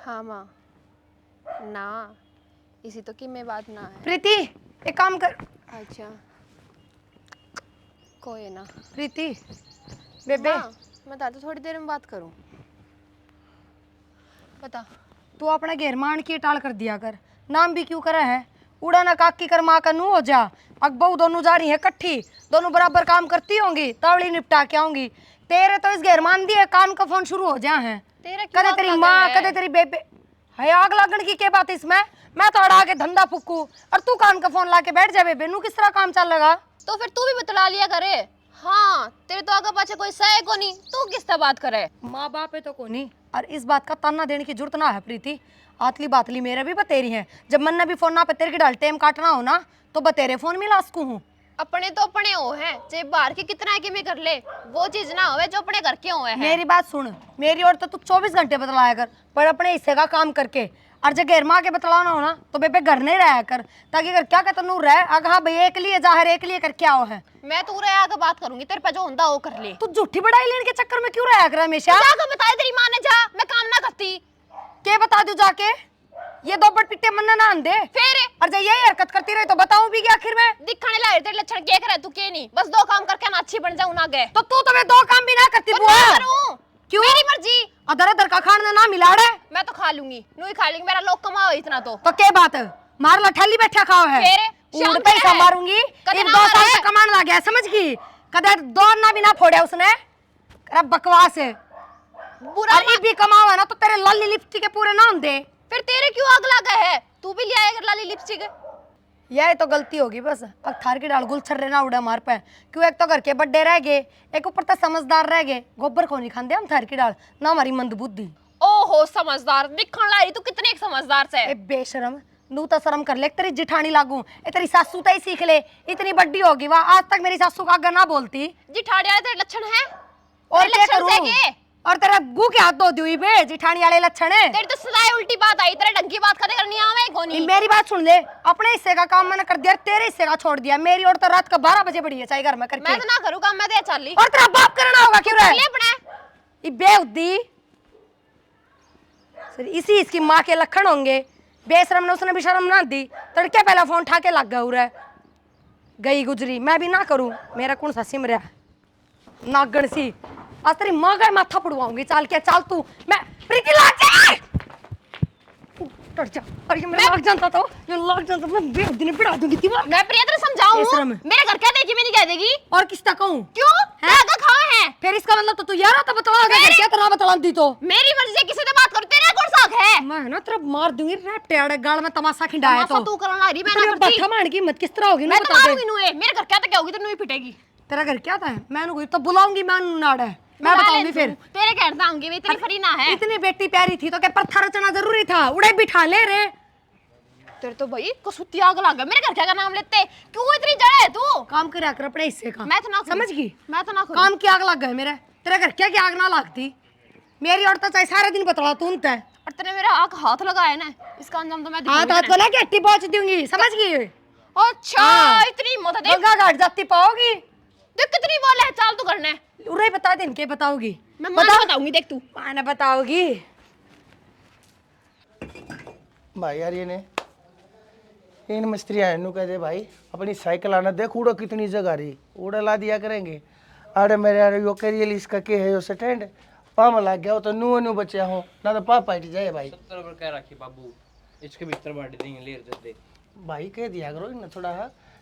हाँ माँ ना इसी तो कि मैं बात ना है। प्रीति एक काम कर। अच्छा कोई ना प्रीति बेबे माँ मैं तो थोड़ी देर में बात करूँ। बता तू अपना घेर मान की टाल कर दिया कर। नाम भी क्यों करा है? उड़ा ना काकी कर माँ का नू हो जा। अकबू दोनों जा रही है कट्ठी, दोनों बराबर काम करती होंगी, तावड़ी निपटा के आऊंगी। तेरे तो इस घेर मान दिए काम का फोन शुरू हो जा है। तेरा क्यों कदे आग तेरी लगा माँ है? कदे तेरी बेबे है। आग लागण की क्या बात इसमें? मैं तो अड़ा के धंधा फूकू और तू कान का फोन ला के बैठ जा। बेबे नू किस तरह काम चलेगा? तो फिर तू भी बतला लिया करे। हाँ तेरे तो आगे पाछे कोई सह को नहीं, तू किस तरह बात करे? माँ बाप है तो को नहीं, और इस बात का ताना देने की जरूरत ना है प्रीति। आतली बातली मेरे भी बतेरी है। जब मन ने भी फोन ना पे तेरे की डाल टेम काटना हो ना तो बतेरे फोन मिला सकू हूँ। अपने तो अपने हो हैं, चाहे बाहर के कितना है कि मैं कर ले, वो चीज ना होवे जो अपने घर के हुए हैं। मेरी बात सुन, मेरी और तो तू 24 घंटे बतलाया कर, पर अपने हिस्से का काम करके। और जब घेर माँ के बतलाना हो ना तो बेबे घर नहीं रहा कर, ताकि अगर क्या कहता नू रह अगर हाँ भाई एक लिए जाहिर एक लिए कर क्या हो है। मैं तू रहे आगे बात करूंगी, तेरे पे जो ਹੁੰਦਾ वो कर ले। तू झूठी बढ़ाई लेने के चक्कर में क्यों रहा कर हमेशा? जाकर बताए तेरी माँ ने, जा मैं काम ना करती। के बता दू जाके? ये दो बट पिट्टे मन ना दे फिर और जब यही हरकत करती रही तो बताऊं भी क्या आखिर में? दिखाने लाए तेरे लक्षण के करे तू के नहीं, बस दो काम करके ना अच्छी बन जाऊं ना गए तो तू मैं दो काम भी ना करती तो बुआ। ना करूं, क्यों? मेरी मर्जी। अदर अदर का खाना ना मिलाड़े। मैं तो खा लूंगी, नू ही खा लूंगी, मेरा लोग कमाओ इतना तो क्या बात है? मार लठाली बैठा खाओ है। फिर शाम उड़ पैसा को है। मारूंगी। कदे इन ना 2 साल मारे। से कमाने लग गया समझ गई? कदे दो ना भी ना फोड़े उसने। अरे बकवास है। बुरा और भी कमाओ है ना तो तेरे लाली लिपस्टिक के पूरे ना दे। फिर तेरे क्यों आग लगा है? तू भी ले आएगा लाली लिपस्टिक। यह तो गलती होगी बस। अब थार की डाल गुल छर्रे ना उड़े मार पे। क्यों? एक तो घर के बड्डे रह गए, एक ऊपर तो समझदार रह गए। गोबर को नहीं खाते हम थार की डाल ना, हमारी मंद बुद्धि। ओहो समझदार दिखण लाई तू, कितने एक समझदार से। ए बेशरम, नू तो शर्म कर ले। तेरी जिठानी लागू, ए तेरी सासू तो ही सीख ले। इतनी बड्डी होगी वाह, आज तक मेरी सासू का आगे ना बोलती। जिठाड़ी वाले तेरे लक्षण है? और तेरे क्या लक्षण से करूं? के? और तेरा गु के हाथ धो दी बे जिठानी वाले लक्षण है। तेरी तो सदाई उल्टी बात आई, तेरे ढंग की बात कदे करनी आवे कोनी। मेरी बात सुन ले, अपने हिस्से का काम मैंने कर दिया, तेरे हिस्से का छोड़ दिया। मेरी और तो रात का 12 बजे पड़ी है चाहे घर में करके। मैं तो ना करूं काम, मैं तो चल ली। और तेरा बाप करना होगा क्यों रे? ले अपने ये बेउद्दी सर, इसी इसकी माँ के लक्षण होंगे। बेशरम ने उसने भी शर्म ना दी, तड़के पहला फोन उठा के लग गया उरे। गई गुजरी मैं भी ना करूं, मेरा कौन सा सिम रहा नागण सी। आज तेरी माँ का माथा पड़वाऊंगी। चाल के चाल तू। मैं प्रीति लाग जा टट जा। अरे ये मेरा लाग जानता तो, ये लाग जानता मैं बेउद्दी ने बिड़ा दूंगी दीवार। मैं प्रिया तेरे समझाऊं, बेशरम। मेरे घर क्या देगी मैं नहीं कह देगी। और किसका कहूं? क्यों आगे खाए हैं? फिर इसका मतलब तो तू यार आता बतला दे मेरी- क्या तरह बतला दी तो। मेरी मर्जी से किसी से बात करूं, तेरा कौन सा हक है? मैं ना तेरा मार दूंगी रेपटे आड़े गाल में तमाशा खिंडाया तो। तमाशा तू करना रही, मैं ना करती। बट्ठा मारने की हिम्मत किस तरह होगी ना मैं तो बता दे। मारूंगी नू, मेरे घर क्या तो क्या होगी, तो नू ही पिटेगी। तेरा घर क्या था? मैं कोई तो बुलाऊंगी मैं नाड़ा। मैं बुला बताऊंगी ले फिर। तू, तेरे घर जाऊंगी मैं, इतनी फरी ना है। इतनी बेटी प्यारी थी तो क्या पत्थर रचना जरूरी था? उड़े बिठा ले रे। तेरे तो भाई कसुती आग लग गया, मेरे घर क्या का नाम लेते क्यों इतनी जड़ है तू? काम कर अपने हिस्से का। मैं तो ना करूं। समझ गई? मैं तो ना करूं। काम की आग लग गए मेरे। तेरे घर क्या की आग ना लगती? मेरी औरत चाहे सारा दिन बतला तू उनते। और तेरे मेरा आग हाथ लगाया ना, इसका अंजाम तो मैं हाथ हाथ दिखाऊंगी। बना के हट्टी पहुंच दूंगी समझ गई? अच्छा हाँ। इतनी हिम्मत है देख। गंगा घाट जाती पाओगी? देख कितनी बोल है, चाल तू करना है। उरे बता दिन के बताओगी? मैं मां को बताऊंगी, देख तू। माने बताओगी? भाई यार ये ने इन मिस्त्री आए नु कह दे भाई अपनी साइकिल आना देख उड़ो कितनी जगह रही उड़ा ला दिया करेंगे। अरे मेरे यार यो करिए इसका के है यो स्टैंड पाम लग गया हो तो नु बचा हो ना तो पाप पाट जाए भाई। 70 पर कह रखी बाबू, इसके भीतर बांट देंगे लेर दे भाई कह दिया करो ना थोड़ा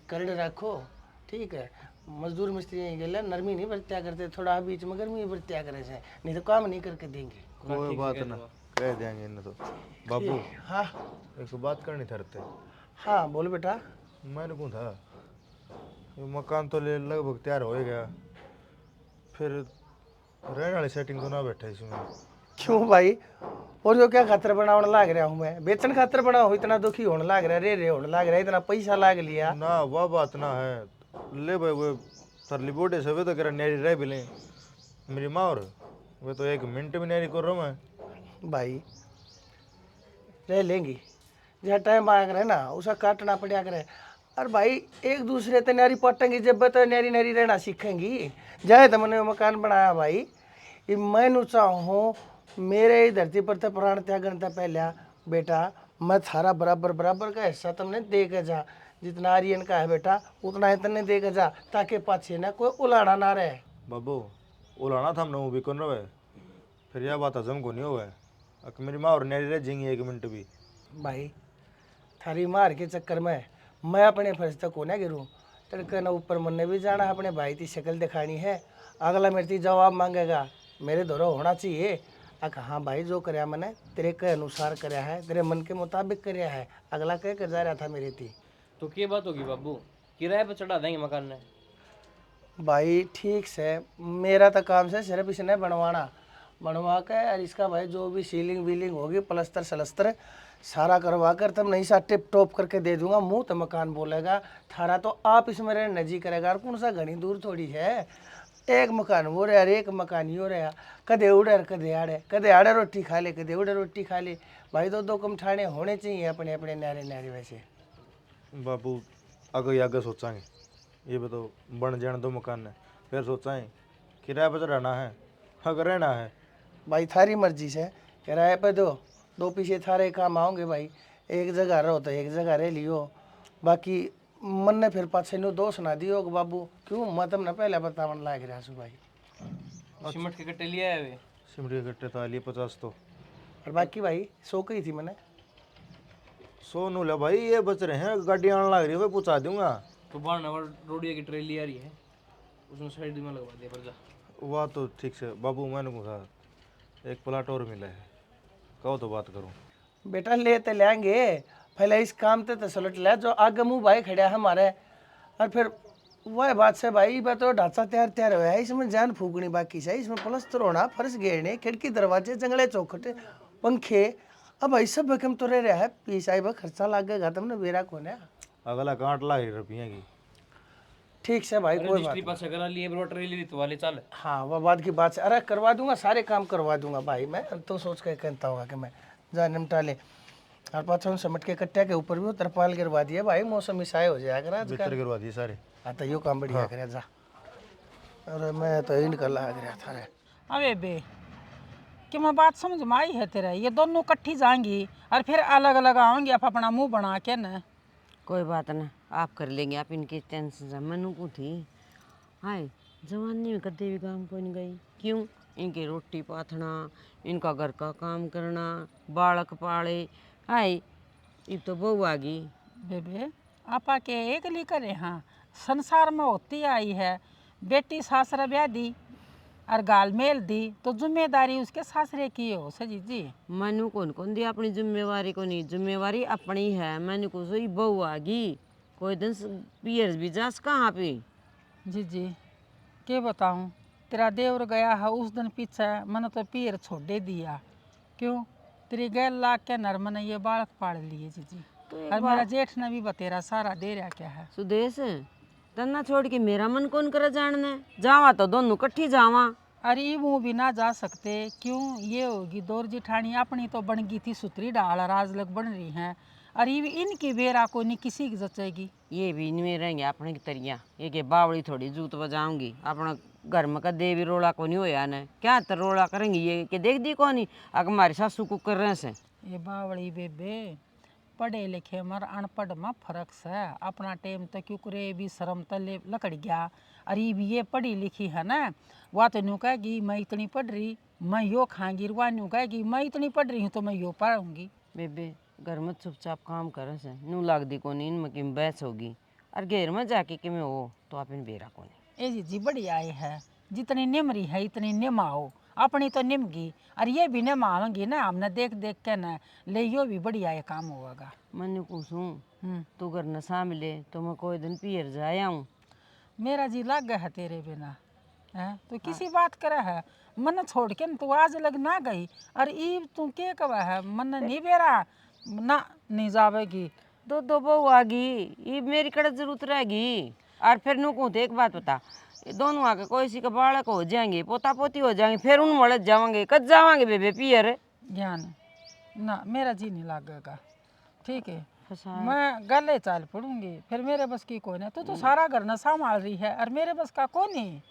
करड़ रखो ठीक है। मजदूर मिस्त्री गेले नरमी नहीं बरत्या करते, थोड़ा बीच में गर्मी बरत्या करे से नहीं तो काम नहीं करके देंगे। कोई बात ना कह देंगे इन्हें तो। बाबू हाँ एक बात करनी थरते। हाँ बोल बेटा। मैंने कहा था ये मकान तो ले लगभग तैयार हो ही गया, फिर रहने वाली सेटिंग तो ना बैठे इसमें। क्यों भाई? और जो क्या खातर बनाने लाग रहा हूँ मैं? बेचन खातर बना हो इतना दुखी होने लाग रहा रे होने लाग रहा इतना पैसा लाग लिया ना वह बात ना है। ले भाई वो सरली बोटे से वे तो कह न्यारी रह भी लें मेरी माँ, और वे तो 1 मिनट भी न्यारी कर रहा हूँ मैं। भाई रह लेंगी जहाँ टाइम आया करे ना उसका काटना पड़ा करे। और भाई एक दूसरे तो नारी पटेंगी जब तो नारी नारी रहना सीखेंगी। जाए तो मैंने मकान बनाया भाई ये मैं चाहूँ मेरे ही धरती पर तो प्राण त्यागन था पहला बेटा। मैं थारा बराबर बराबर का हिस्सा तुमने दे के जा, जितना आर्यन का है बेटा उतना ही तुमने दे के जा, ताकि पाछे ना कोई उलाड़ा ना रहे। बाबू उलाना था हमने वो भी कौन रहे, फिर यह बात हजम को नहीं हुआ है। अक मेरी माँ और नहीं रह जाएंगी एक मिनट भी। भाई थारी मार के चक्कर में मैं अपने फर्ज तक को ना गिरूँ। तड़के न ऊपर मन ने भी जाना, अपने भाई की शक्ल दिखानी है, अगला मेरे से जवाब मांगेगा, मेरे दोनों होना चाहिए। अक हाँ भाई जो कराया मैंने तेरे के अनुसार कराया है, तेरे मन के मुताबिक कराया है, अगला कह कर जा रहा था मेरी थी। तो क्या बात होगी बाबू, किराए पर चढ़ा देंगे मकान ने। भाई ठीक से मेरा तो काम से सिर्फ इसने बनवाना, बनवा के और इसका भाई जो भी सीलिंग वीलिंग होगी प्लस्तर सलस्तर सारा करवा कर तब नहीं सा टिप टॉप करके दे दूंगा। मुंह तो मकान बोलेगा थारा, तो आप इसमें रहने नजी करेगा। और कौन सा घनी दूर थोड़ी है, एक मकान वो रहा एक मकान यो रहा, कदे उड़े कदे आड़े रोटी खा ले, कदे उड़े रोटी खा ले। भाई दो दो कम ठाणे होने चाहिए अपने अपने नारे नारे। वैसे बाबू आगे आगे सोचांगे, ये बताओ बन जाने दो मकान ने, फिर सोचाएं किराए पर रहना है अगर रहना है। भाई थारी मर्जी से किराए पे दो, दो पीछे थारे काम आओगे भाई। एक जगह रहो तो एक जगह रह लियो, बाकी मन ने फिर पाछे नु दोष ना दियो कि बाबू क्यों मैं तुमने पहले बतावन लाग रहा हूँ भाई। सीमेंट के कट्टे लिए आए वे। सिमरी के कट्टे था लिए 50 तो और बाकी भाई सो कही थी मैंने। सोनू ले भाई ये बच रहे हैं, गाड़ी आने लग रही है, मैं पूछा दूंगा। तो बारह रोडिया की ट्रेली आ रही है, उसमें साइड में लगवा दिया पर जा। वह तो ठीक से बाबू मैंने कहा एक प्लाट और मिला है, कहो तो बात करूँ। बेटा ले तो लेंगे, पहले इस काम ते तसलट ले जो आगे मुँह भाई खड़ा है हमारे। और फिर वह बात से भाई मैं तो ढांचा तैयार तैयार हुआ है, इसमें जान फूकनी बाकी से, इसमें प्लस्तर होना, फर्श घेरने, खिड़की दरवाजे जंगले चौखटे पंखे। अब भाई सब भकम तो रह रहा है, पीछा ही खर्चा लागेगा तुमने बेरा कौन है। अगला 8 लाख रुपये की। ठीक से भाई कोई बात रजिस्ट्री पास करा लिए ब्रो, ट्रेली तो वाले चल। हाँ वह बात की बात से, अरे करवा दूंगा, सारे काम करवा दूंगा भाई। मैं तो सोच के कहता होगा कि मैं जा निपटा ले। और पाछा समट के कट्टे के ऊपर भी वो तरपाल गिरवा दिया भाई, मौसम ईसाई हो जाएगा आज बिस्तर गिरवा दिए सारे। हाँ तो यो काम बढ़िया करे जा। अरे मैं तो इन कर लग रहा था रे। अबे बे कि मैं बात समझ में आई है तेरा, ये दोनों इकट्ठी जाएंगी और फिर अलग अलग आएंगी आप अपना मुंह बना के न। कोई बात ना, आप कर लेंगे, आप इनकी टेंशन से मनु को थी। हाय जवानी में कदे भी काम को नहीं गई, क्यों? इनकी रोटी पाथना, इनका घर का काम करना, बालक पाले। हाय ये तो बहू आ गई। बेबे आपा के एक ली करे, हाँ संसार में होती आई है, बेटी सासरा ब्याह दी और गाल मेल दी तो जिम्मेदारी उसके सासरे की हो सजी जी। मनु कौन दी अपनी जिम्मेवारी को नहीं, जिम्मेवारी अपनी है। मैंने को सोई बहू आ गई, कोई दिन पियर भी जास कहाँ पे। जी जी के बताऊँ, तेरा देवर गया है उस दिन पीछे मैंने तो पियर छोड़ दे दिया। क्यों? तेरी गैल लाग के नर मैंने ये बालक पाल लिए जी जी। और मेरा जेठ ने भी बतेरा सारा दे रहा क्या है। सुदेश तन्ना छोड़ के मेरा मन कौन करे जानने, जावा तो दोनों कट्ठी जावा। अरे वो भी ना जा सकते, क्यों? ये होगी दौर जिठानी अपनी तो बन गई थी सुतरी डाल, राज लग बन रही हैं। अरे इनकी बेरा को नहीं किसी की जचेगी। ये भी इनमें रहेंगे अपने की तरिया, ये के बावड़ी थोड़ी जूत बजाऊंगी, अपना घर में का देवी रोला को नहीं होया न, क्या तो रोला करेंगी ये के देख दी कौन ही अगर हमारी सासू को कर रहे से। ये बावड़ी बेबे पढ़े लिखे मर अनपढ़ में फर्क से, अपना टाइम तो क्यों करे भी शर्म तले लकड़ गया। अरे भी ये पढ़ी लिखी है ना, वह तो न्यू कहेगी मैं इतनी पढ़ रही मैं यो खाऊंगी, वह न्यू कहेगी मैं इतनी पढ़ रही हूँ तो मैं यो पढ़ूंगी। बेबे घर में चुपचाप काम करे से नू लाग दी कोनी, इनमें किम बहस होगी और घेर में जाके कि मैं हो तो आप इन बेरा कोनी। ए जी बड़ी आई है, जितनी निमरी है इतनी निमाओ, अपनी तो निमगी और ये भी निमाओगी ना, हमने देख देख के ना ले यो भी बढ़िया ये काम होगा। मैंने पूछूं तू घर न मिले तो मैं कोई दिन पियर जाए आऊँ। मेरा जी लग गया है तेरे बिना है तो किसी बात करे है, मन छोड़ के तू आज लग ना गई और ईब तू के कवा है मन नहीं बेरा ना नहीं जावेगी। दो दो बहू आ गई, ये मेरी कड़क जरूरत रहेगी। और फिर नू कहूँ तो एक बात बता, ये दोनों आके कोई सी का बालक हो जाएंगे, पोता पोती हो जाएंगे, फिर उन वड़त जावांगे, कद जावांगे बेबे पियर। ज्ञान ना मेरा जी नहीं लगेगा, ठीक है मैं गले चाल पड़ूंगी, फिर मेरे बस की कोई नहीं। तू तो सारा घर न संभाल रही है और मेरे बस का कौन है।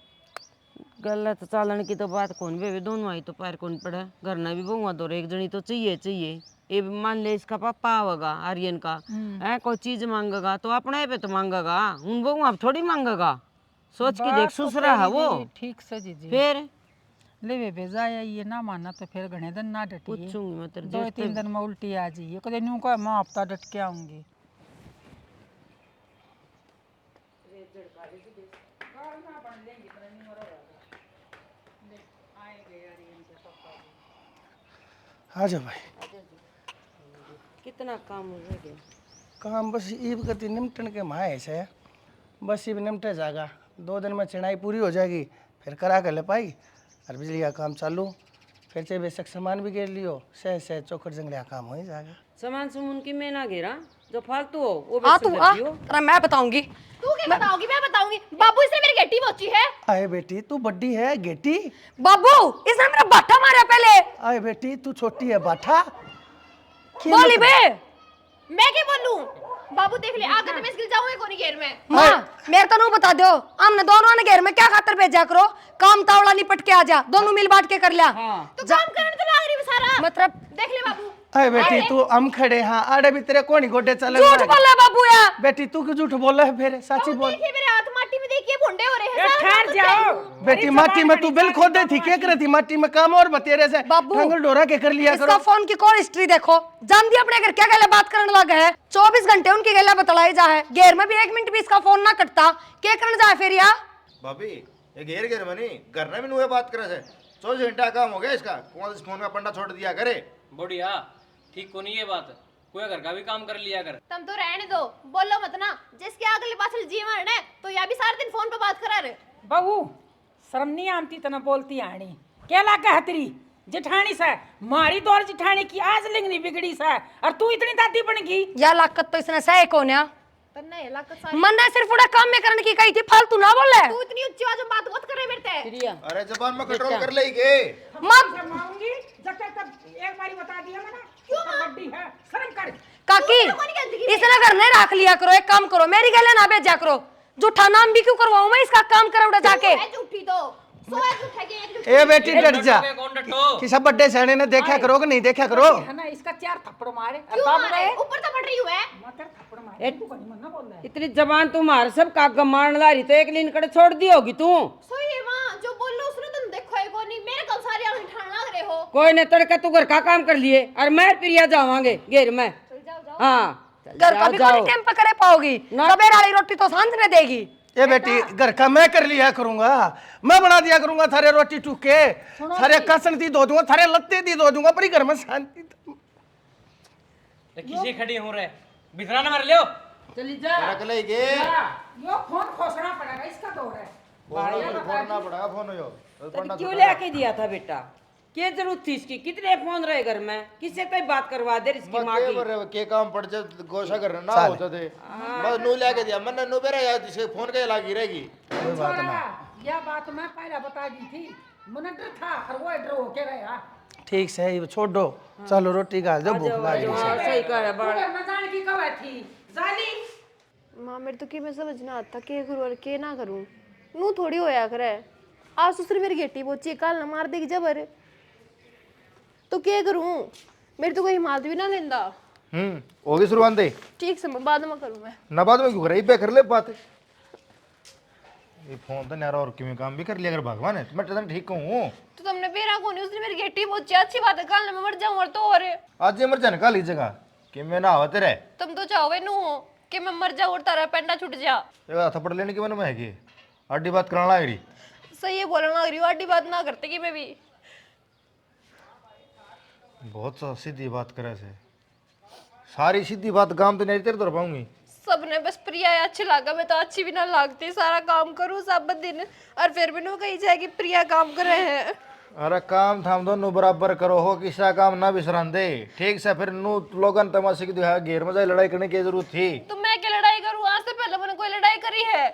गलत चालन की तो बात कौन बेबे, दोनों आई तो पैर कौन पड़ा, घर ना भी बहुआ तो एक जनी तो चाहिए चाहिए। ये भी मान ले इसका पापा होगा आर्यन का है, कोई चीज मांगेगा तो अपने पे तो मांगेगा, उन बहुआ अब थोड़ी मांगेगा। सोच के देख ससुरा है वो। ठीक से जीजी। फिर ले बेबे जाया ये ना माना तो फिर घने दिन ना डटिए। पूछूंगी मैं तेरे 2-3 दिन में उल्टी आ जाइए, कदे न्यू का मैं हफ्ता डट के आऊंगी। आ जाओ भाई। कितना काम हो गया? काम बस ईब गति निमटन के माए से, बस ईब निमटे जाएगा। 2 दिन में चिनाई पूरी हो जाएगी, फिर करा कर ले पाई और बिजली का काम चालू। फिर चाहे बेशक सामान भी घेर लियो, सह चौखट जंगलिया काम हो ही जाएगा। सामान सुमन की मैं ना घेरा, जो फालतू हो वो आ बेच तू आ तेरा मैं बताऊंगी। तू क्या बताओगी? मैं बताऊंगी। बाबू इसने मेरी गेटी पोची है। आए बेटी तू बड्डी है गेटी। बाबू इसने मेरा बाठा मारा पहले। आए बेटी तू छोटी है बाठा। बोली बे मैं क्या बोलूं? बाबू देख ले, आकर तो मैं गिर जाऊंगी कोनी घेर में। मां मेरे तो नहीं बता दो, हमने दोनों ने घेर में क्या खातर भेजा करो, काम तावड़ा निपट के आ जा, दोनों मिल बांट के कर लिया। तो काम करने तो लाग रही है सारा। मतलब देख ले बाबू। आए बेटी तू हम खड़े हाँ आड़े भी तेरे कौन गोडे चले। झूठ बोला बाबू या बेटी तू क्यों झूठ बोल रहा है? फिर साची बोल। देखिए मेरे हाथ माटी में, देखिए भुंडे हो रहे हैं। ठहर जाओ। बेटी माटी में तू बिल खोदे थी, क्या करती माटी में काम और बतेरे से बाबू, ढंगल डोरा के कर लिया इसका करो। फोन की कॉल हिस्ट्री देखो, जान दी अपने घर क्या गले बात करने लगा है। 24 घंटे उनकी गले बतलाई जा है, घेर में भी 1 मिनट भी इसका फोन ना कटता, क्या करने जाए फिर या? भाभी ये घेर घेर मनी घर में भी नुए बात करे से 24 घंटा काम हो गया इसका, कौन इस फोन का पंडा छोड़ दिया करे। बढ़िया, ठीक को नहीं ये बात, कोई घर का भी काम कर लिया कर। तुम तो रहने दो, बोलो मत ना। जिसके अगले पास जीवन है तो या भी सारा दिन फोन पे बात करा रहे। बहू शर्म नहीं आती तना बोलती आनी, क्या लागा हतरी जेठानी से, मारी दौर जेठानी की आज लिंगनी बिगड़ी से, और तू इतनी दादी बन गई। या लाकत तो इसने सही कौन है? तन्ना ये लाकत सारी। मन ने सिर्फ उड़ा काम में करने की कही थी, फालतू ना बोले। तू इतनी उच्च आवाज में बात मत करे मेरे से। प्रिया अरे जबान में कंट्रोल कर लेगी। मत मारूंगी जब तक एक बारी बता दिया मैंने, क्यों बड्डी है, शर्म कर। काकी इसने घर नहीं रख लिया करो, एक काम करो मेरी गले ना भेजा करो, झूठा नाम भी क्यों करवाऊं मैं इसका, काम करा उड़ा जाके। मैं झूठी तो सोए झूठा के एक ए बेटी डट जा, कौन डटो? किसा बड्डे सैने ने देखा करो कि नहीं देखा करो। है ना, इसका 4 थप्पड़ मारे, क्यों मारे? ऊपर तो पड़ रही हुआ है। मातर थप्पड़ मारे, तू कहीं मत ना बोल रहा है। इतनी जबान तुम्हारे सब का मारने ला रही तो एक लीन कड़े छोड़ दी होगी तू। सोई है मां, जो बोल लो उसने तुम देखो है कोनी, मेरे कल सारी आंखें ठाण लग रहे हो। कोई ने तड़का तू घर का काम कर लिए और मैं प्रिया जावांगे घेर में। हाँ घर का भी कोई टाइम पे करे पाओगी, सवेरे वाली रोटी तो सांझ ने देगी। ए बेटी घर का मैं कर लिया करूंगा, मैं बना दिया करूंगा, थारे रोटी टूके, थारे कसन दी धो दूंगा, थारे लत्ते दी धो दूंगा, पर घर में शांति। किसी खड़ी हो रहे बिथरा ना मार लियो। चली जा रख लेगी। यो फोन खोसना पड़ेगा, इसका दौर है। फोन ना पड़ा फोन यो तो क्यों लेके दिया था बेटा, क्या जरूरत थी इसकी, कितने फोन रहे घर में, किससे कोई बात करवा दे इसकी माँ की। के काम पड़ जाए गोशा कर ना होता थे, बस नू लेके दिया मैंने, नू बेरा यार जिसके फोन के लागी रहेगी। कोई बात ना, यह बात मैं पहले बता दी थी, मन डर था और वो डर होके रहा। ठीक से ये छोड़ दो, चलो रोटी खा जब भूख लगी हाँ, सही कह रहा बड़ा। न जाने की कब थी जाली। मां मेरे तो की मैं समझ ना आता के करूं और के ना करूं, नू थोड़ी होया करे। आज ससुर मेरी गेटी पोची कल ना मार देगी जबर, तो क्या करूं? मेरी तो कोई हिमालत भी ना लेंदा। होगी शुरुआत दे ठीक से मैं बाद में करूं मैं। ना बाद में क्यों करे पे कर ले बात। ये फोन तो यार और किमें काम भी कर लिया अगर भगवान है मैं तो ठीक हूं। तो तुमने बेरा को नहीं, उसने मेरी गेटी पोची, अच्छी बात है, कल मैं मर जाऊं और तो और आज ये मर जाने का ली जगह कि मैं ना आवते रहे। तुम तो चाहोगे नू हो कि मैं मर जाऊं और तारा पेंडा छूट जा। ये थप्पड़ लेने के मन में है कि आडी बात कराना लग रही। सही है बोलना लग रही हूं, आडी बात ना करते कि मैं भी। बहुत सीधी बात करे से, सारी सीधी बात काम तो नहीं तेरे तो पाऊंगी। सबने बस प्रिया अच्छी लागा, मैं तो अच्छी भी ना लागती, सारा काम करूं सब दिन और फिर भी नो कही जाएगी प्रिया काम करे है। अरे काम थाम दोनों बराबर करो हो, किसा काम ना बिसरान दे ठीक से। फिर नू लोगन तमाशे की दिखा घेर में जाए लड़ाई करने की जरूरत थी। तो मैं क्या लड़ाई करूं? आज से पहले मैंने कोई लड़ाई करी है?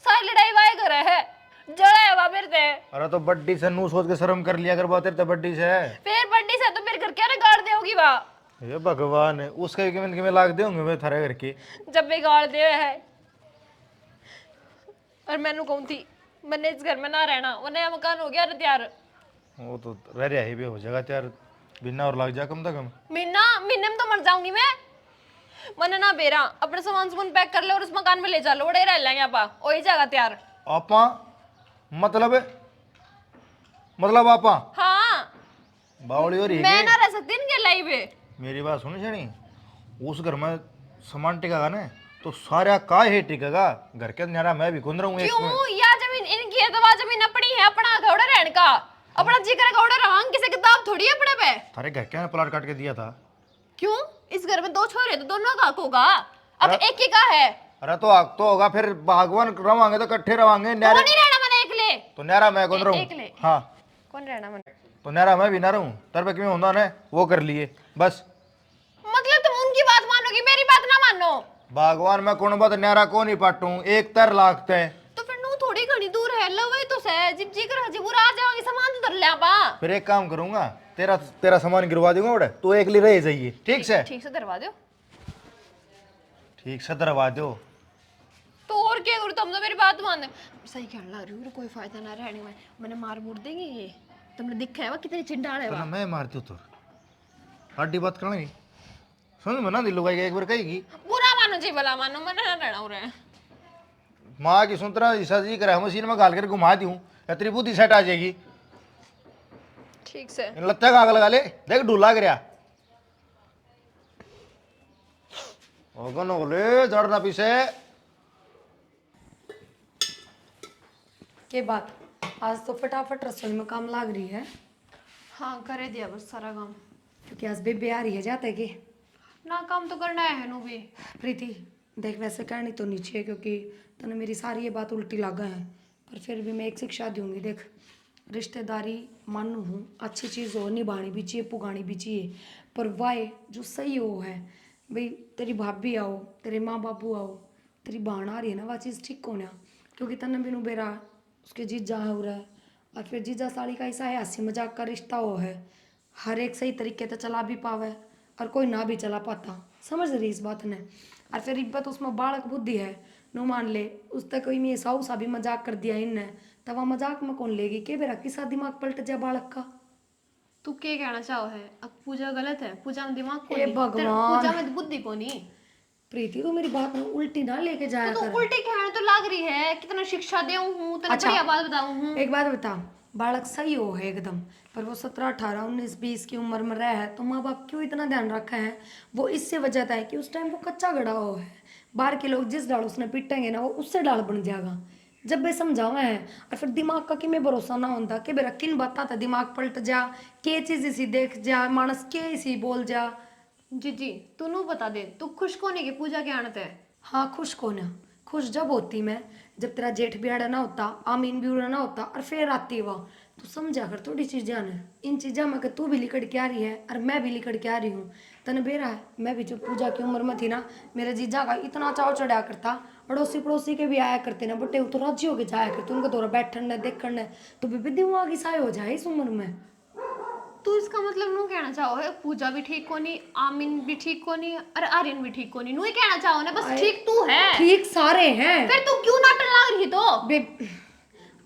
सारी लड़ाई वाई करे है, जड़ा है वहां मेरे से। अरे तो बड्डी से नू सोच के शर्म कर लिया कर बात तेरे तो बड्डी से है। फिर बंडी से तो मेरे घर क्या ना गाड़ देगी वहां। ये भगवान है उसका कि लाग दे होंगे मैं थारे घर की। जब बिगाड़ दे है और मैनू कहूं थी मैंने इस घर में ना रहना, वो नया मकान हो गया ना तैयार। वो तो रह रहा ही भी हो जाएगा त्यार, बिना और लग जा कम से कम। महीने में तो मर जाऊंगी मैं। मैंने ना बेरा अपने सामान पैक कर ले और उस मकान में ले चलो, उड़े रह लेंगे आपा, वही जगह तैयार। आपा मतलब आपा हाँ बावली हो रही मैं है ना रह सकती इनके लाइफ में। मेरी बात सुन छनी, उस घर में सामान टिकेगा ना तो सारा का ही टिकेगा, घर के अंदर मैं भी गुंद रहूंगा। क्यों? या जमीन इनकी है तो वह जमीन अपनी है, अपना घोड़े रहने का, अपना जिक्र घोड़े रवांग, किसी किताब थोड़ी है अपने पे। थारे घर के प्लाट काट के दिया था। क्यों? इस घर में 2 छोरे तो दोनों का हक होगा, अब एक ही का है। अरे तो हक तो होगा, फिर भगवान रवांगे तो इकट्ठे रवांगे। कौन नहीं रहना मैंने एकले? तो न्यारा मैं गुंद रहूं। एकले हाँ कौन रहना मैंने? तो न्यारा मैं भी ना रहूं, तर पे क्यों होता ना वो कर लिए बस। मतलब तुम उनकी बात मानोगी, मेरी बात ना मानो? भगवान मैं कौन बात न्यारा को नहीं पाटू, एक तर लागते हैं। तो फिर नू थोड़ी घनी दूर है, लवे तो से जिब जी कर हजी बुरा आ जाओगी, सामान तो धर ले आपा। फिर एक काम करूंगा, तेरा सामान गिरवा दूंगा उड़े, तू एक लिए रह जाइए। ठीक से? ठीक से दरवा दो। ठीक से दरवा दो। तो और क्या करूं, तुम तो मेरी बात मान दे। सही कहने लग रही हूँ, कोई फायदा ना रहने में, मैंने मार मुड़ देंगे ये। तुमने दिखा है वो कितनी चिंडाल है तो वो। मैं मारती हूँ तो हड्डी बात करना नहीं समझ में ना दिल लुगाई एक बार कहेगी। बुरा मानो जी भला मानो, मैंने ना रहना हो रहा है। माँ की सुंतरा ईसा जी करे मशीन में घाल कर घुमा दी हूँ, या बुद्धि सेट आ जाएगी। ठीक से इन लत्ते का आग लगा ले, देख ढूला गिरा ओगन बोले जड़ना पीछे। के बात आज तो फटाफट रसोई में काम लाग रही है, हाँ करे दिया बस सारा काम। क्योंकि आज बेबे आ रही है जाते कि ना काम तो करना है नू भी। प्रीति देख, वैसे कहनी तो नीचे है क्योंकि तने मेरी सारी ये बात उल्टी लगा है, पर फिर भी मैं एक शिक्षा दूंगी। देख, रिश्तेदारी मानू हूँ, अच्छी चीज़ हो, निभानी भी चाहिए, पुगानी भी चाहिए, पर वाए जो सही हो है भाई। तेरी भाभी आओ, तेरे माँ बापू आओ, तेरी बहन आ रही है ना, वह चीज़ ठीक हो ना, क्योंकि तने बिनू बेरा उसके जीजा हो रहा है, और फिर जीजा साड़ी का ऐसा है हंसी मजाक का रिश्ता हो है, हर एक सही तरीके से चला भी पावे और कोई ना भी चला पाता, समझ रही इस बात ने। और फिर इब्बत उसमें बालक बुद्धि है, नो मान ले उस तक कोई में साऊ सा भी मजाक कर दिया इनने, तब वह मजाक में कौन लेगी के बेरा किसा दिमाग पलट जाए बालक का। तू क्या कहना चाहो है? अब पूजा गलत है, पूजा में दिमाग को ए नहीं, भगवान। पूजा में बुद्धि को नहीं। प्रीति तो मेरी बात में उल्टी ना लेके जाया तो कर। उल्टी कहने तो लाग रही है, कितना शिक्षा दे हूँ, तेने बढ़िया बात बताऊँ हूँ। एक बात बता, बालक सही हो है एकदम, पर वो 17, 18, 19, 20 की उम्र में रहा है तो माँ बाप क्यों इतना ध्यान रखा है? वो इससे वजह है कि उस टाइम वो कच्चा गड़ा हो है, बाहर के लोग जिस डाल उसने पीटेंगे ना वो उससे डाल बन जाएगा। जब वे समझावा है और फिर दिमाग का कि मैं भरोसा ना होता कि बेरा किन बात था दिमाग पलट जा, के चीज इसी देख जा, मानस के इसी बोल जा। जी तू नू बता दे, तू खुश कोने की पूजा के आनत है? हाँ खुश कौन है? खुश जब होती मैं जब तेरा जेठ भी आड़ा ना होता, आमीन भी उड़ा ना होता और फिर आती वह। तू समझा कर थोड़ी चीज़ें ने, इन चीज़ों में कि तू भी लिकड़ के आ रही है और मैं भी लिकड़ के आ रही हूँ। तने बेरा है, मैं भी जब पूजा की उम्र में थी ना, मेरे जीजा का इतना चाव चढ़ाया करता, अड़ोसी पड़ोसी के भी आया करते ना, बटे तो राजी होके जाया करते, उनका दौरा बैठने देखने, तो बेबी दिमाग की साय हो जाए इस उम्र में। तू इसका मतलब नू कहना चाहो है पूजा भी ठीक कोनी, आमीन भी ठीक कोनी और आर्यन भी ठीक कोनी, नू ही कहना चाहो ना? बस ठीक तू है, ठीक सारे हैं। फिर तू क्यों नाटन लाग रही तो?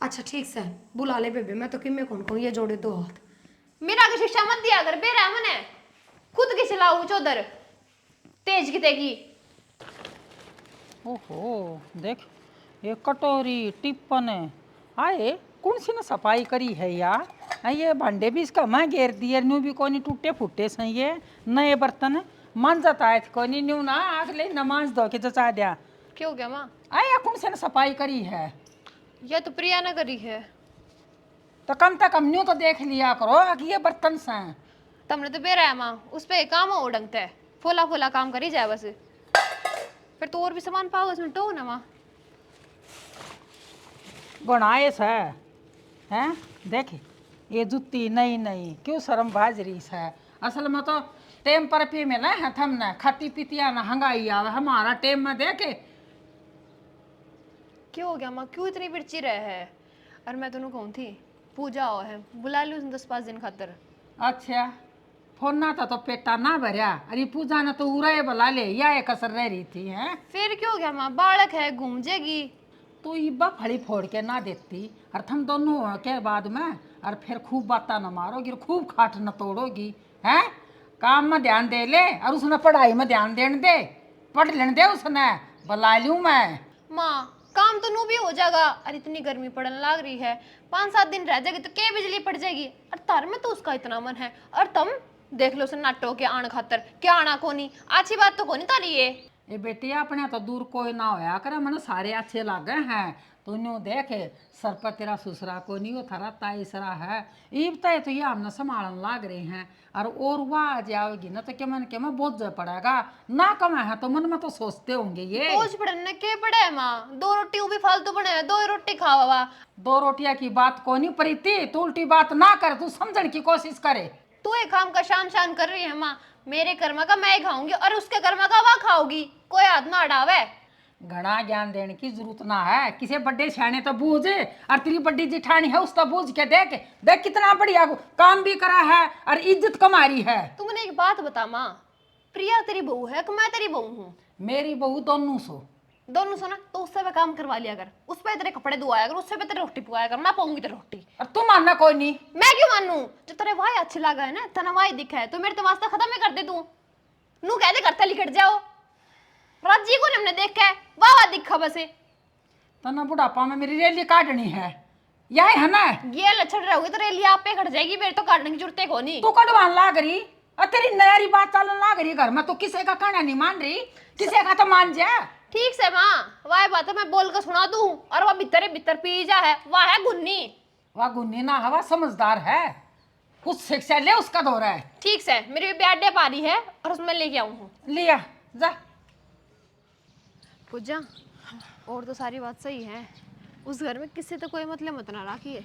अच्छा ठीक से बुला ले बेबे, मैं तो किम्मे कौन कहूँ, ये जोड़े 2 हाथ। मेरा की शिक्षा मत दिया कर बेरा मने, खुद की चलाऊ चौधर तेज की तेगी। ओहो देख, ये कटोरी टिप्पन आए कौन सी ना सफाई करी है यार। ये भांडे भी इसका मैं घेर दिए, न्यू भी कोनी टूटे फूटे से, ये नए बर्तन मान जाता है कोनी न्यू ना अगले नमाज दो के जचा दिया। क्यों हो गया माँ? आया कौन से ना सफाई करी है? यह तो प्रिया ने करी है। तो कम से कम न्यू तो देख लिया करो कि ये बर्तन से। तुमने तो बेरा है माँ, उस पे काम हो डंगता है, फोला फोला काम करी जाए बस, फिर तो और भी सामान पाओ उसमें टो ना माँ। बनाए से हैं देख, ये जुत्ती नई नई क्यों शर्म बाज रही है। असल में तो टेम पर पे मिला है, हमने खाती पीतिया ना हंगाई आवे हमारा टेम में देखे। क्यों हो गया माँ, क्यों इतनी बिरची रहे है? और मैं तुमने कहूँ थी पूजा हो है, बुला ली उसने 10-5 दिन खातर। अच्छा फोन ना था तो पेटा ना भरिया, अरे पूजा ने तो उरा बुला ले, या एक कसर रह रही थी हैं। फिर क्यों हो गया माँ, बालक है घूम जाएगी। तो इब्बा फली फोड़ के ना देती और तुम दोनों के बाद में और फिर खूब बातें न मारोगी और खूब खाट न तोड़ोगी हैं। काम में ध्यान दे ले और उसने पढ़ाई में ध्यान देने दे, पढ़ लेने दे उसने, बुला लूँ मैं। माँ काम तो नू भी हो जाएगा। और इतनी गर्मी पड़ने लग रही है, 5-7 दिन रह जाएगी तो क्या बिजली पड़ जाएगी। और तार में तो उसका इतना मन है और तुम देख लो नाटो के आण खातर क्या आना कोनी। अच्छी बात तो कोनी तारी ये बेटी अपने तो दूर कोई ना होया करे, मैंने सारे अच्छे लागे हैं। तूने देखे सर पर तेरा ससुरा को नहीं, वो थारा ताईसरा है। ईब तय तो ये हमने संभालन लाग रहे हैं और वह आ जाएगी ना तो क्या मन के मैं बोझ पड़ेगा ना। कमा है तो मन में तो सोचते होंगे ये बोझ पड़ने के पड़े है माँ। 2 रोटी वो भी फालतू बने, 2 रोटी खावा। 2 रोटियां की बात को नहीं परीती, तू उल्टी बात ना कर, तू समझने की कोशिश करे। तू एक काम का शाम शान कर रही है माँ। मेरे कर्मा का मैं खाऊंगी और उसके कर्मा का वह खाओगी, कोई हाथ ना अड़ावे। घना ज्ञान देने की जरूरत ना है, किसी बड्डे छाने तो बूझ। और तेरी बड्डी जिठानी है उसका बूझ के देख देख कितना बढ़िया काम भी करा है और इज्जत कमारी है। तू मुझे एक बात बता माँ, प्रिया तेरी बहू है कि मैं तेरी बहू हूँ? मेरी बहू दोनों सो। दोनों सो ना, तो उससे मैं काम करवा लिया कर, उस पे तेरे कपड़े धोआया कर, उससे पे तेरे रोटी पकाया कर, मैं पाऊंगी तेरी रोटी। और तू मानना कोई नहीं। मैं क्यों मानू? जो तेरे वाई अच्छे लगा है ना, तना वाई दिखा है तो मेरे तो वास्ता खत्म ही कर दे। तू नू कहते करते लिखट जाओ राजी को हमने देखा है, वाह वाह दिखा बसे। तना बुढ़ापा में मेरी रैली काटनी है, यही है ना। ये लक्षण रहोगे तो रैली आप पे खट जाएगी, मेरे तो काटने की जरूरत को नहीं। तू कटवान लाग रही और तेरी नयारी बात चलन लाग रही घर में, तो किसी का कहना नहीं मान रही, किसी का तो मान जा। ठीक से माँ, वह बात है मैं बोल कर सुना दूं और वह भीतर भीतर पी जा है, वह है गुन्नी। वह गुन्नी ना हवा समझदार है, कुछ शिक्षा ले उसका दौरा है। ठीक से मेरी बर्थडे पारी है और उसमें लेके आऊँ हूँ। लिया जा। पूजा और तो सारी बात सही है, उस घर में किससे तो कोई मतलब मत ना रखिए।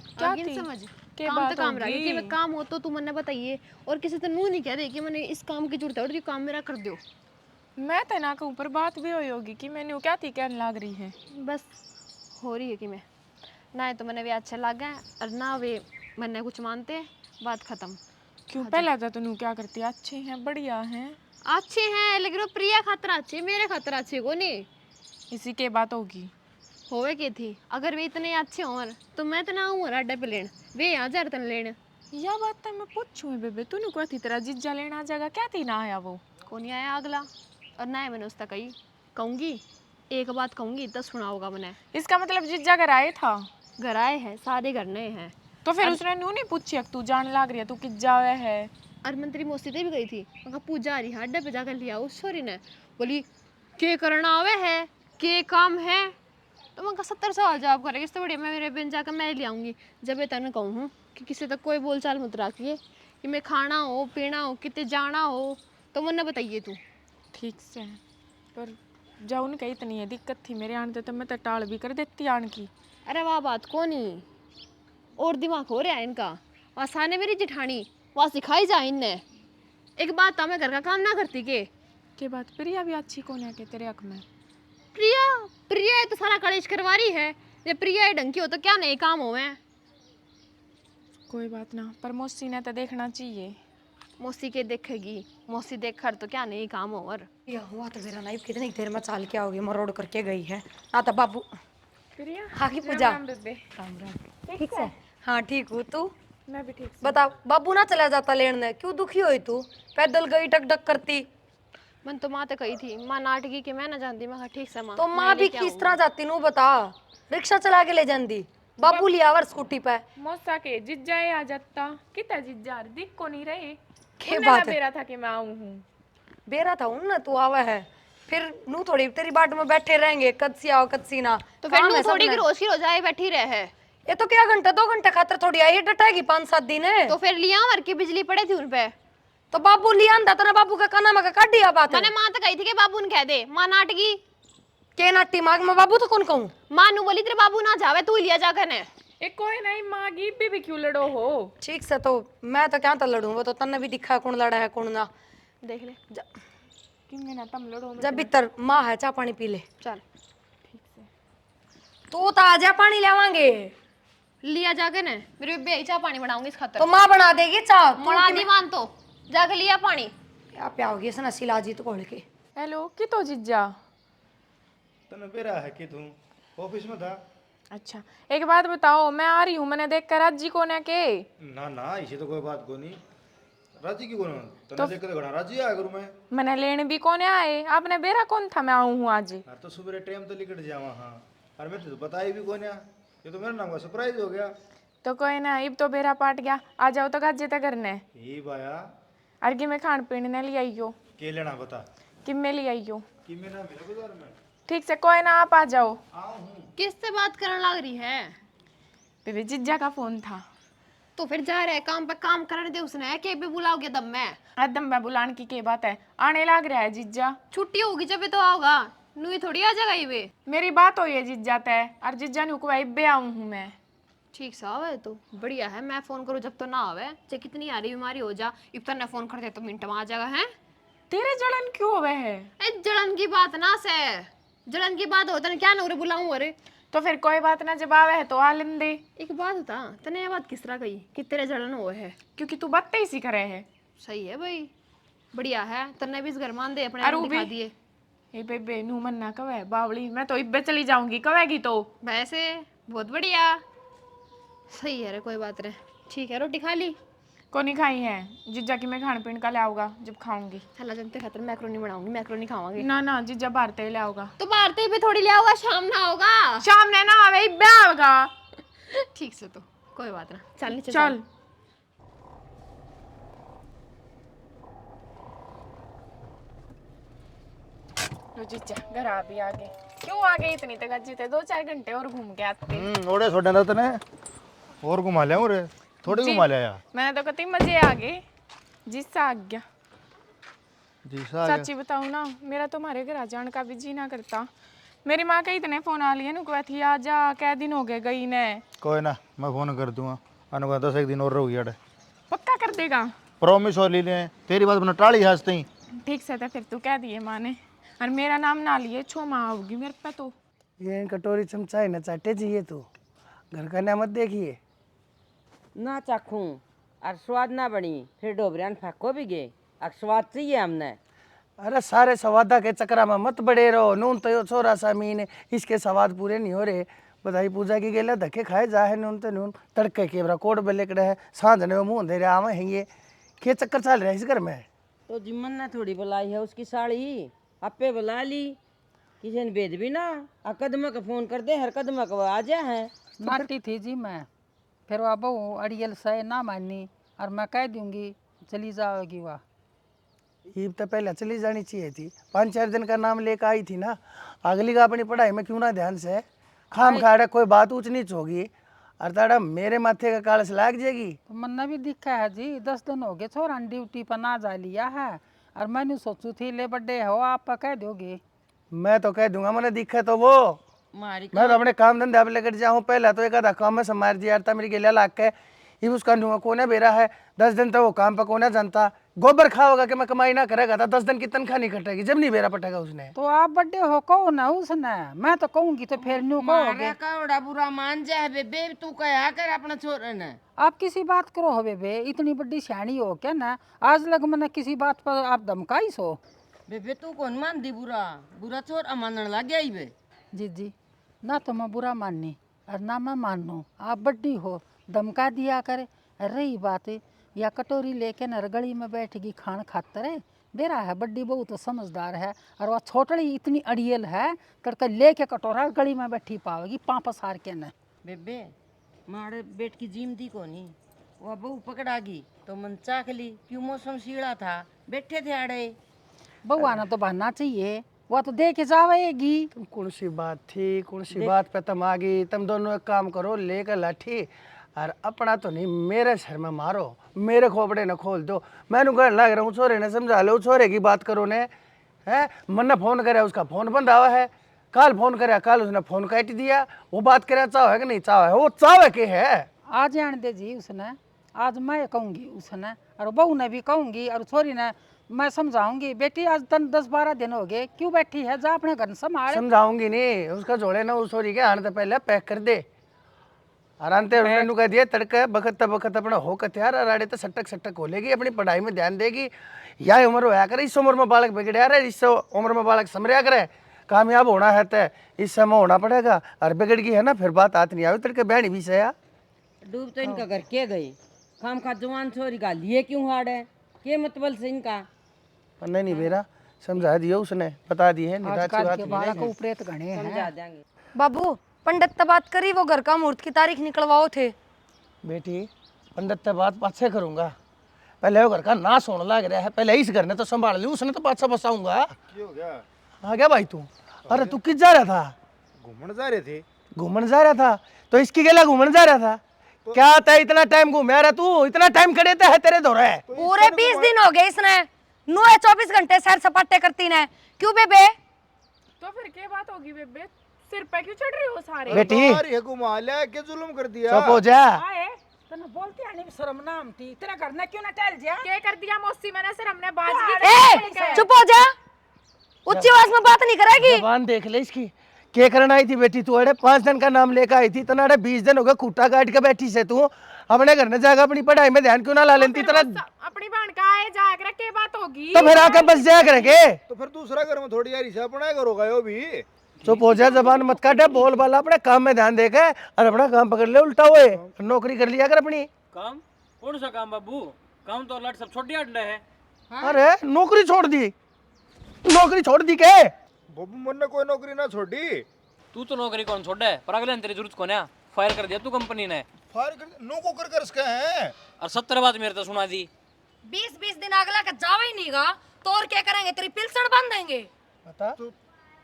क्या थी? समझ काम तो काम रही कि मैं काम हो तो तू मैंने बताइए, और किसी तो नू नहीं कह रही कि मैंने इस काम की जरूरत है और ये काम मेरा कर दो। मैं तो ना कहूँ पर बात भी हुई होगी कि मैंने क्या थी कहने लग रही है। बस हो रही है कि मैं ना तो मैंने वे अच्छे लग गए और ना वे मैंने कुछ मानते हैं, बात खत्म। क्यों पहले तो तू क्या करती, अच्छे हैं बढ़िया हैं। अच्छे हैं लेकिन वो प्रिया खातर अच्छे, मेरे खातर अच्छे को नहीं। इसी के बात होगी होवे की थी, अगर वे इतने अच्छे हों तो मैं तो ना हूँ अड्डे पे लेन, वे यहाँ जा रहे लेन। यह बात तो मैं पूछूँ बेबे, तूने क्या थी तेरा जीजा लेना आ जाएगा, क्या थी ना आया वो? कौन नहीं आया अगला, और ना है मैंने उसका कही कहूँगी, एक बात कहूँगी तो सुना होगा मैंने। इसका मतलब जीजा घर आए था? घर आए हैं, सारे घर नए हैं। तो फिर उसने न्यू नहीं पूछी तू जान लग रही है, तू किस जावे है? और मैं तेरी मौसी भी गई थी, उनका पूजा आ रही है अड्डे पे जाकर लिया उस छोरी ने, बोली के करना आवे है के काम है, तो मैं 70 सवाल जवाब करेगी, इससे बढ़िया मैं मेरे बिन जाकर मैं ले आऊँगी। जब ये तेने कहूँ कि किसी तक कोई बोल चाल मत रखिए, कि मैं खाना हो पीना हो कितने जाना हो तो मुन्ना बताइए तू। ठीक से पर जाओ उनका इतनी है दिक्कत थी मेरे आने तो मैं तो टाल भी कर देती आन की। अरे वाह बात को नहीं, और दिमाग हो रहा है इनका। वहाँ साने मेरी जिठानी वहाँ सिखाई जा इनने। एक बात मैं घर का काम ना करती के बात प्रिया भी अच्छी कौन है के तेरे हक में? प्रिया प्रिया तो सारा कलेश करवा रही है, ये प्रिया ढंग की हो तो क्या नए काम हो। कोई बात ना, पर मौसी ने तो देखना चाहिए। मौसी के देखेगी, मौसी देख कर तो क्या नहीं काम हो। और या हुआ तो मेरा नाइफ कितनी देर में चाल के आओगी, मरोड़ करके गई है ना तो बाबू। प्रिया हाँ की पूजा, राम बेबे। राम राम। ठीक है? हाँ ठीक हूँ, तू मैं भी ठीक। बता, बाबू ना चला जाता लेने, क्यों दुखी हुई तू? पैदल गई टक टक करती। मन तो माँ तो कही थी, माँ नाटकी कि मैं ना जानती। मैं कहा ठीक से माँ, तो माँ भी किस तरह जाती नू बता, रिक्शा चला के ले जाती, बाबू लिया वर स्कूटी पे। मौसा के जिज्जा आ जाता, कितना जिज्जा दिख को नहीं रहे। क्या बात है? बेरा था कि मैं आऊं हूँ, बेरा था उन ना तू आवा है, फिर नू थोड़ी तेरी बाट में बैठे रहेंगे, कदसी आओ कदसी ना। तो फिर नू थोड़ी की रोज आए बैठी रहे है। ये तो क्या घंटा 2 घंटे खातर थोड़ी आई डटेगी 5-7 दिन है। तो फिर लिया मर की बिजली पड़े थी उन पे, तो बाबू लिया अंदा तो ना बाबू का काना में काट दिया बात है। मैंने माँ तो कही थी कि बाबू ने कह दे, माँ नाटकी के नाटी मांग में बाबू तो कौन कहूँ। माँ नू बोली तेरे बाबू ना जावे तू लिया जाकर ने। एक कोई नहीं मांगी भी क्यों लड़ो हो? ठीक से तो मैं तो क्या तो लड़ूं, वो तो तन्ने भी दिखा कौन लड़ा है कौन ना। देख ले किंगे ना तुम लड़ो जब भीतर माँ है चाह पानी पी ले। चल तू तो आजा पानी लावांगे, लिया जाके ने, मेरे बेबी चाह पानी बनाऊंगी इस खातर। तो माँ बना देगी चाह। मना दीवान तो जाके लिया पानी। क्या प्याओगी इसने सिलाजी तो खोल के। हेलो की तो जिज्जा तने बेरा है कि तू ऑफिस में था। अच्छा, एक बात बताओ, मैं आ रही हूँ, मैंने देख कर राजी को ना के। ना ना इसे तो कोई बात को नहीं। राजी की कौन तने देख के घना राजी आया करूं मैं। मैंने लेने भी कौन आए, आपने बेरा कौन था मैं आऊँ हूँ आज। यार तो सुबह टाइम तो निकट जावा। हाँ और मैं तो बताई भी कौन। ये तो मेरा नाम का सरप्राइज हो गया। तो कोई ना, इब तो बेरा पाट गया, आ जाओ तो गाजे तक करने। ये बाया अर्गी में खान पीने ने ले आई हो, के लेना बता कि में ले आई हो। कि मैं ना मिला बाजार में। ठीक से कोई ना, आप आ जाओ। किससे बात करने लग रही है? बेबी जिज्जा का फोन था। तो फिर जा रहे काम पे काम करने दे उसने, के भी बुलाओगे दम में? एकदम मैं बुलाने की क्या बात है, आने लग रहा है जीजा। छुट्टी होगी जब भी तो आओगा, नू थोड़ी आ जाएगा ये वे। मेरी बात हुई है जीजा तय, और जीजा ने हुक्म इब्बे आऊँ हूँ मैं। ठीक सा आवे तो बढ़िया है, मैं फोन करूँ जब तो ना आवे, चाहे कितनी आ रही बीमारी हो जा, इब ने फोन करते तो मिनट में आ जाएगा। है तेरे जलन क्यों हुए है? जलन की बात ना से, जलन की बात होता क्या नूरे बुलाऊं? अरे तो फिर कोई बात ना, जब आवे है तो आ लेंदे। एक बात बता, तने ये बात किस तरह कही कि तेरे जलन हुए है? क्योंकि तू बातें इसी करे है। सही है भाई, बढ़िया है, तन्ने भी इस घर मान दे अपने अरे आप वो दिखा भी- दिए। ए बेबे नू मन्ना कब है बावली, मैं तो इब्बे चली जाऊंगी, कवेगी तो। वैसे बहुत बढ़िया, सही है रे, कोई बात नहीं। ठीक है, रोटी खा ली? को नहीं खाई है, जीजा की मैं खाने पीने का ले आऊंगा जब खाऊंगी। चला जनते खातर मैक्रोनी बनाऊंगी, मैक्रोनी खावांगे। ना ना जीजा भारते ही ले आऊंगा। तो भारती भी थोड़ी ले आओगा, शाम ना होगा। शाम ने ना आवे, इब्बे आवेगा। ठीक से तो कोई बात ना, चल नीचे चल। लो जीजा घर आ भी आ गए। क्यों आ गए इतनी तक? जीते 2-4 घंटे और घूम के आते। ओड़े छोड़ने ना तने और घुमा लिया रे, थोड़ी जी। घुमा लिया यार। मैंने तो कति मजे आ गए, जिससे आ गया। जी सा सच्ची बताऊं ना, मेरा तुम्हारे घर आ जाने का भी जी ना करता। मेरी माँ के इतने फोन आ लिए नुकवा थी, आ जा, कै दिन हो गए गई ने। कोई ना मैं फोन कर दूंगा। अनुगा 10 एक दिन और रहोगी यार। पक्का कर देगा? प्रॉमिस और ले ले, तेरी बात बना टाली हंसते ही। ठीक से तो फिर तू कह दिए माँ ने, और मेरा नाम ना लिए, छो माँ होगी मेरे पे तो। ये कटोरी चमचा है ना चाटे चाहिए तो घर का नामत देखिए। ना चाखूं और स्वाद ना बनी फिर डोबरियान फेंको भी गए। और स्वाद चाहिए हमने। अरे सारे सवादा के चक्रा में मत बड़े रहो, नून तो यो छोरा सा मीन इसके सवाद पूरे नहीं हो रहे। बधाई पूजा की गेला धक्के खाए जा है, नून तो नून तड़के के बरा कोट बल्ले कड़े है, सांझ ने मुंह दे रहे आवे हैं। ये के चक्कर चल रहा है इस घर में? तो जिम्मन ने थोड़ी बुलाई है उसकी साड़ी, आपे बुला ली। किसी ने भेद भी ना, कदम का फोन कर दे, हर कदम का आ जा है। नाटी थी जी मैं, फिर वह बहू अड़ियल से ना मानी और मैं कह दूंगी चली जाओगी वह। ईब तो पहले चली जानी चाहिए थी, 5-4 दिन का नाम लेकर आई थी ना। अगली का अपनी पढ़ाई में क्यों ना ध्यान से खाम खाड़ा कोई बात ऊंच नीच होगी और ताड़ा मेरे माथे का कालस लाग जाएगी। तो मन्ना भी दिखा है जी, 10 दिन हो गए छोरा ड्यूटी पर ना जा लिया है, और मैंने सोचू थी ले बर्थडे हो आप कह दोगे। मैं तो कह दूंगा, मैंने दिखा तो वो मारी मैं तो अपने काम धंधे आप लेकर जाऊँ। पहला तो एक आधा काम में समार दिया था मेरी गेला लाग के, ये उसका दूंगा कोने बेरा है। 10 दिन तो वो काम पर कोने जानता, गोबर खाओगा कि मैं कमाई ना करेगा था, 10 दिन की तनख्वाह नहीं कटेगी जब नहीं बेरा पटेगा उसने। तो आप बर्थडे हो कहो ना उसने, मैं तो कहूंगी तो फिर न्यू कहोगे। मारा का बड़ा बुरा मान जा है बेबे, तू कहा कर अपना छोरा ने। आप किसी बात करो हो बेबे, इतनी बड़ी सियाणी हो क्या ना, आज लग मैंने किसी बात पर आप धमकाई सो। बेबे तू कौन मान दी बुरा, बुरा छोरा मानने लग गया ही बे। जी जी, ना तो मैं बुरा माननी और ना मैं मानू, आप बड्डी हो धमका दिया करे। रही बात या कटोरी लेके नरगली में बैठेगी खान खातर है, बेरा है बड्डी बहू तो समझदार है, और वह छोटड़ी इतनी अड़ियल है करके लेके कटोरा गली में बैठी पावेगी पापस हार के न। बेबे मारे बेट की जिम दी को नहीं, वह बहू पकड़ागी तो मन चाख ली, क्यों मौसम सीढ़ा था, बैठे थे आड़े। बहू आना तो बहाना चाहिए, वह तो दे के जावेगी। तुम कौन सी बात थी, कौन सी बात पे तुम आ गई? तुम दोनों एक काम करो, लेकर लाठी और अपना तो नहीं मेरे सर में मारो, मेरे खोपड़े न खोल दो। मैंने घर लग रहा हूँ, छोरे ने समझा लो, छोरे की बात करो ने है। मन ने फोन करे, उसका फोन बंद आवा है, कल फोन करे, कल उसने फोन काट दिया। वो बात करे चाहो है कि नहीं चाहो है, वो चाहो के है। आज जान दे जी उसने, आज मैं कहूँगी उसने, और बहू ने भी कहूँगी, और छोरी ने मैं समझाऊंगी, बेटी आज 10-12 दिन हो गए, क्यों बैठी है, जा अपने घर संभाल। समझाऊंगी नहीं, उसका जोड़े ना उस छोरी के आने से पहले पैक कर दे। आरामते उसने कह दिया तड़के बखत बखत अपना हो कत्यार अराड़े तो सटक सटक खोलेगी, अपनी पढ़ाई में ध्यान देगी। यह उम्र होया करे, इस उम्र में बालक बिगड़या रहे, इस उम्र में बालक समरिया करे, कामयाब होना है तो इस समय होना पड़ेगा। और बिगड़ गई है ना फिर बात हाथ नहीं आवे तेरे के बहनी भी सया। डूब तो इनका घर के गई, काम खा जवान छोरी का लिए क्यों हार्ड है, के मतलब से इनका। नहीं नहीं बेरा समझा दिया उसने, बता दी है, नहीं तो अच्छी आजकल बात के नहीं बालक है। उपरेत घने हैं। समझा देंगे। बाबू पंडित से बात करी, वो घर का मुहूर्त की तारीख निकलवाओ थे। बेटी पंडित से बात पाछे करूंगा, पहले वो घर का नाश होने लग रहा है, पहले इस घर ने तो संभाल ली, उसने तो पाछा बसाऊंगा। क्यों क्या आ गया भाई तू? अरे तू किस जा रहा था? घूमने जा रहे थे? घूमने जा रहा था? तो इसकी गेला घूमने जा रहा था? क्या था इतना टाइम घूमे रहा तू? इतना टाइम खड़े थे है तेरे दौरे? पूरे 20 दिन हो गए इसने 24 घंटे सैर सपाटे करती ने। क्यों बेबे? तो फिर क्या बात होगी बेबे, सिर पे क्यों चढ़ रही हो सारे? बेटी अरे घुमा लिया, क्या जुल्म कर दिया? चुप हो जा। आए तने बोलती आने भी शर्म नाम थी, तेरा घर ने क्यों ना टहल जा। क्या कर दिया मौसी मैंने, सर हमने बाज ए चुप हो जा, ऊंची आवाज में बात नहीं करेगी। जबान देख ले इसकी। क्या करना आई थी बेटी तू? अरे 5 दिन का नाम लेकर आई थी, तना 20 दिन हो गए खूटा काट के बैठी से तू। अपने घर में जाकर अपनी पढ़ाई में ध्यान क्यों ना ला लेती? तेरा अपनी बहन का आए जा कर क्या बात होगी? तो फिर आकर बस जाया करेंगे। तो फिर दूसरा घर में थोड़ी यारी से अपना घर होगा यो भी। चुप हो जा, जबान मत काटे, बोल बाला अपने काम में ध्यान देके और अपना काम पकड़ ले। उल्टा हुए नौकरी कर लिया कर अपनी। काम? कौन सा काम बाबू? काम तो लट सब छोड़ दिया अंडे है। अरे नौकरी छोड़ दी? नौकरी छोड़ दी के? बब्बू मन ने कोई नौकरी ना छोड़ी। तू तो नौकरी कौन छोड़ा है? पर अगले दिन तेरी जरूरत कौन है? फायर कर दिया तू कंपनी ने। फायर कर नो कर इसका है। और 70 बात मेरे तो सुना दी। 20 दिन अगला का जावा ही नहींगा तो और क्या करेंगे? तेरी पिलसण बांध देंगे। बता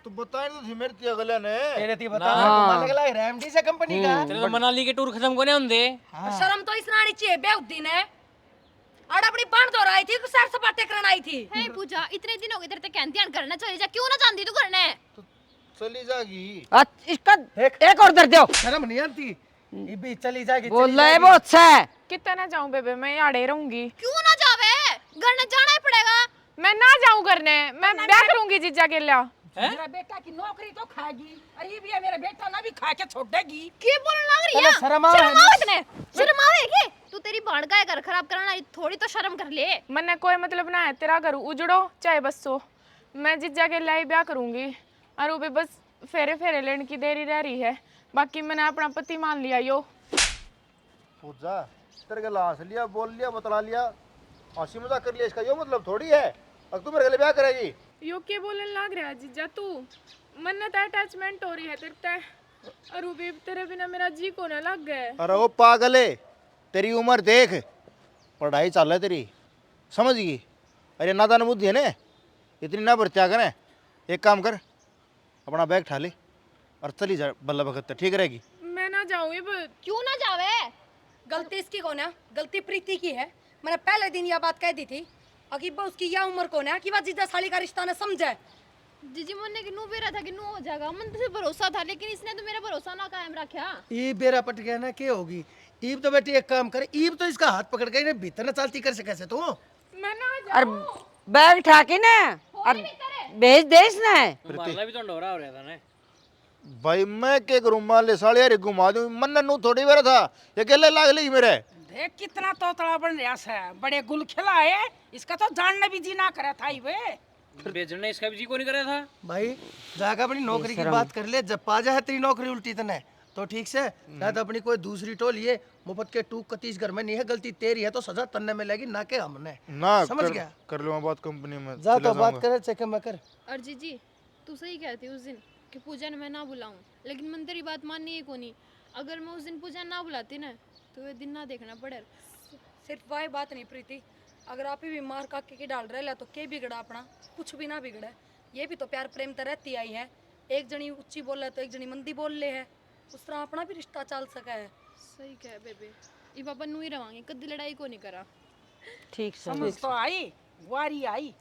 तो बताए तो थी मेरे अगले ने। तेरे थी बता माने गला एमडी से कंपनी का। तेरे तो मनाली के टूर खत्म कोने होंदे। शर्म तो इस नानी चाहिए बेउद्दीन है। और अपनी बाण दौड़ आई थी, सैर सपाटे करने आई थी। हे पूजा इतने दिन हो गए तेरे ते कहती हन करना चली जा, क्यों ना जानती तू करने? चली जागी। इसका एक और दर्द दो। शर्म नहीं आती? ये भी चली जाएगी। बोल रहा है वो अच्छा है। कितना ना जाऊं बेबे, मैं यहाँ रहूंगी। क्यों ना जावे? घर ने जाना ही पड़ेगा। मैं ना जाऊं करने, मैं ब्याह करूंगी जीजा के लिया। मेरा बेटा की नौकरी तो खाएगी, अरे भी है मेरा बेटा ना भी खा के छोड़ देगी। क्या बोलने लग रही चलो, है? शर्म आवे शर्म आवे इतने? शर्म आवे के? तू तेरी बाण का घर खराब करना आई, थोड़ी तो शर्म कर ले। मैंने कोई मतलब ना है, तेरा घर उजड़ो चाहे बसो, मैं जीजा के लिए ही ब्याह करूंगी। और वो भी बस फेरे फेरे लेने की देरी रह रही है, बाकी मैंने अपना पति मान लिया। यो पूजा तेरे के लाश लिया, बोल लिया, बतला लिया, हंसी मजाक कर लिया, इसका यो मतलब थोड़ी है। अब तू मेरे गले ब्याह करेगी? यो के बोलने लग रहा है जीजा तू? मन तो अटैचमेंट हो रही है तेरे ते, और वो भी तेरे बिना मेरा जी को ना लग गए। अरे वो पागल है, तेरी उम्र देख, पढ़ाई चाल है तेरी, समझ गई? अरे नादान बुद्धि है ने, इतनी ना बर्त्या करें। एक काम कर, अपना बैग ठा ले और चली जा बल्ला भगत, ठीक रहेगी? मैं ना जाऊँ अब। क्यों ना जावे? गलती इसकी कौन है? गलती प्रीति की है। मैंने पहले दिन यह बात कह दी थी। अकीबा उसकी यह उम्र कौन है कि वह जीजा साली का रिश्ता न समझे। जीजी मुन्ने की नू बेरा था कि नू हो जाएगा, मन तो भरोसा था, लेकिन इसने तो मेरा भरोसा ना कायम रखा। ईब बेरा पट गया ना, क्या होगी? ईब तो बेटी एक काम करे, ईब तो इसका हाथ पकड़ के इन्हें भीतर न चालती कर सके कैसे तू? मैं ना और जाऊँ। बैग उठा के ना और भेज दे इसने। मारला भी तो डोरा हो रहा था ना। भाई मैं क्या करूँ, मान ले साले यार घुमा दूँ, मन ने नू थोड़ी बेरा था, ये केले लाग ली मेरे। देख कितना तोतला बन रहा है, बड़े गुल खिलाए, इसका तो जानने भी जी ना करे था ही वे। बेचने इसका भी जी को नहीं करा था। भाई जाकर अपनी नौकरी की बात कर ले, जब पा जाए तेरी नौकरी उल्टी तने तो ठीक से, ना तो अपनी कोई दूसरी टोली है मुफ्त के टूक कतीस घर में नहीं है, गलती तेरी है तो सजा तन्ने मिलेगी, ना के हमने। ना समझ गया? कर लो बात कंपनी में, जा चले तो बात जाऊंगा। करे चेक में कर। और जीजी तू सही कहती उस दिन कि पूजा ने मैं ना बुलाऊं, लेकिन मन तेरी बात माननी है को नहीं। अगर मैं उस दिन पूजा ना बुलाती ना तो ये दिन ना देखना पड़े। सिर्फ वही बात नहीं प्रीति, अगर आप ही भी मार काके की डाल रहे तो के बिगड़ा अपना? कुछ भी ना बिगड़े। ये भी तो प्यार प्रेम तो रहती आई है, एक जनी ऊंची बोल रहा तो एक जनी मंदी बोल ले है, उस तरह अपना भी रिश्ता चल सका है। सही कह बेबे, ये पापा नू ही रवांगे, कदी लड़ाई को नहीं करा। ठीक समझ तो आई, वारी आई।